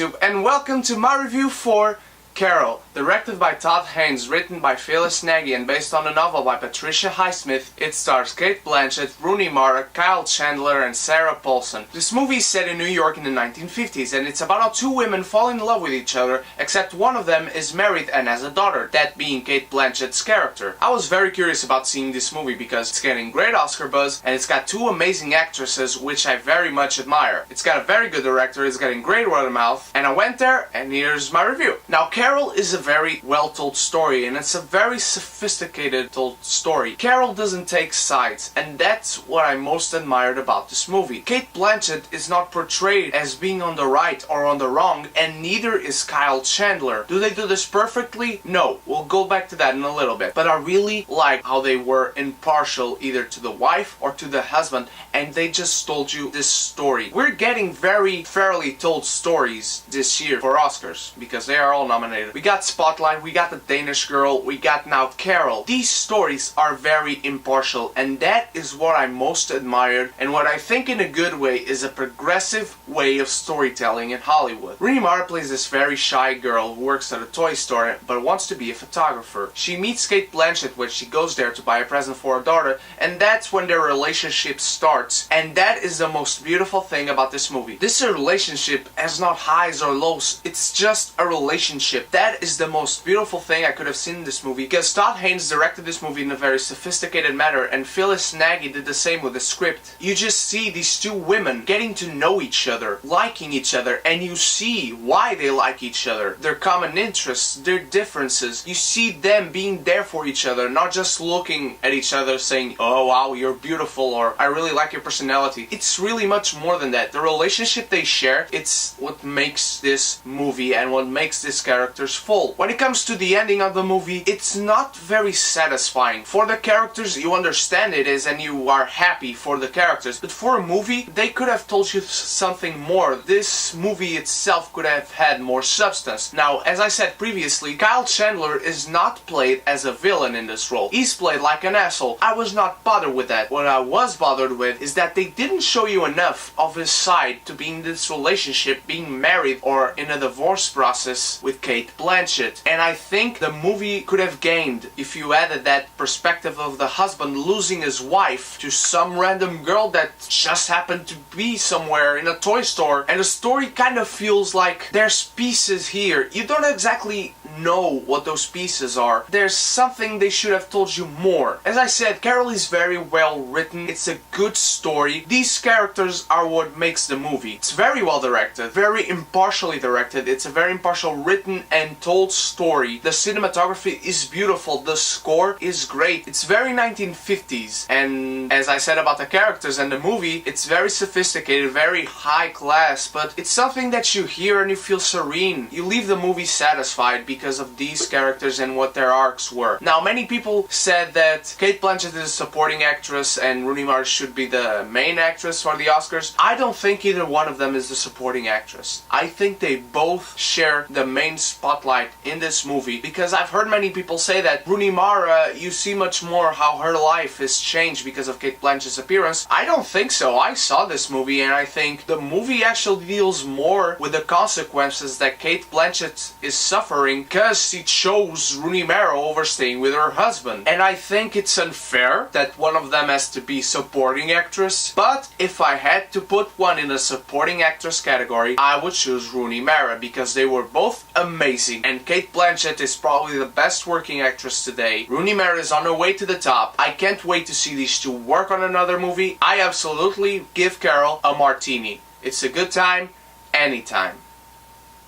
YouTube, and welcome to my review for Carol, directed by Todd Haynes, written by Phyllis Nagy, and based on a novel by Patricia Highsmith. It stars Cate Blanchett, Rooney Mara, Kyle Chandler, and Sarah Paulson. This movie is set in New York in the 1950s, and it's about how two women fall in love with each other, except one of them is married and has a daughter, that being Cate Blanchett's character. I was very curious about seeing this movie because it's getting great Oscar buzz, and it's got two amazing actresses which I very much admire. It's got a very good director, it's getting great word of mouth, and I went there, and here's my review. Now, Carol is a very well-told story, and it's a very sophisticated told story. Carol doesn't take sides, and that's what I most admired about this movie. Cate Blanchett is not portrayed as being on the right or on the wrong, and neither is Kyle Chandler. Do they do this perfectly? No. We'll go back to that in a little bit. But I really like how they were impartial either to the wife or to the husband, and they just told you this story. We're getting very fairly told stories this year for Oscars, because they are all nominated. We got Spotlight, we got The Danish Girl, we got now Carol. These stories are very impartial, and that is what I most admired, and what I think in a good way is a progressive way of storytelling in Hollywood. Rooney Mara plays this very shy girl who works at a toy store but wants to be a photographer. She meets Cate Blanchett when she goes there to buy a present for her daughter, and that's when their relationship starts, and that is the most beautiful thing about this movie. This relationship has not highs or lows, it's just a relationship. That is the most beautiful thing I could have seen in this movie, because Todd Haynes directed this movie in a very sophisticated manner, and Phyllis Nagy did the same with the script. You just see these two women getting to know each other, liking each other, and you see why they like each other, their common interests, their differences. You see them being there for each other, not just looking at each other saying, "Oh wow, you're beautiful," or "I really like your personality." It's really much more than that. The relationship they share, it's what makes this movie and what makes these characters full. When it comes to the ending of the movie, it's not very satisfying. For the characters, you understand it is, and you are happy for the characters. But for a movie, they could have told you something more. This movie itself could have had more substance. Now, as I said previously, Kyle Chandler is not played as a villain in this role. He's played like an asshole. I was not bothered with that. What I was bothered with is that they didn't show you enough of his side to be in this relationship, being married or in a divorce process with Cate Blanchett. And I think the movie could have gained if you added that perspective of the husband losing his wife to some random girl that just happened to be somewhere in a toy store, and the story kind of feels like there's pieces here. You don't exactly know what those pieces are. There's something they should have told you more. As I said, Carol is very well written. It's a good story. These characters are what makes the movie. It's very well directed, very impartially directed. It's a very impartial written and told story. The cinematography is beautiful. The score is great. It's very 1950s. And as I said about the characters and the movie, it's very sophisticated, very high class, but it's something that you hear and you feel serene. You leave the movie satisfied because of these characters and what their arcs were. Now, many people said that Cate Blanchett is a supporting actress and Rooney Mara should be the main actress for the Oscars. I don't think either one of them is the supporting actress. I think they both share the main spotlight in this movie, because I've heard many people say that Rooney Mara, you see much more how her life is changed because of Cate Blanchett's appearance. I don't think so. I saw this movie and I think the movie actually deals more with the consequences that Cate Blanchett is suffering because she chose Rooney Mara over staying with her husband. And I think it's unfair that one of them has to be supporting actress, but if I had to put one in the supporting actress category, I would choose Rooney Mara, because they were both amazing, and Cate Blanchett is probably the best working actress today. Rooney Mara is on her way to the top. I can't wait to see these two work on another movie. I absolutely give Carol a martini. It's a good time, anytime.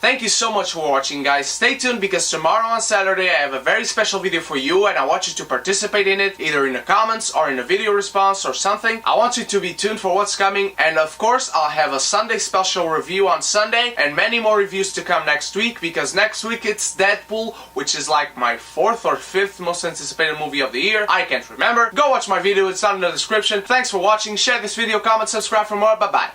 Thank you so much for watching, guys. Stay tuned, because tomorrow on Saturday I have a very special video for you, and I want you to participate in it, either in the comments or in a video response or something. I want you to be tuned for what's coming, and of course I'll have a Sunday special review on Sunday, and many more reviews to come next week, because next week it's Deadpool, which is like my 4th or 5th most anticipated movie of the year. I can't remember. Go watch my video, it's down in the description. Thanks for watching, share this video, comment, subscribe for more. Bye bye.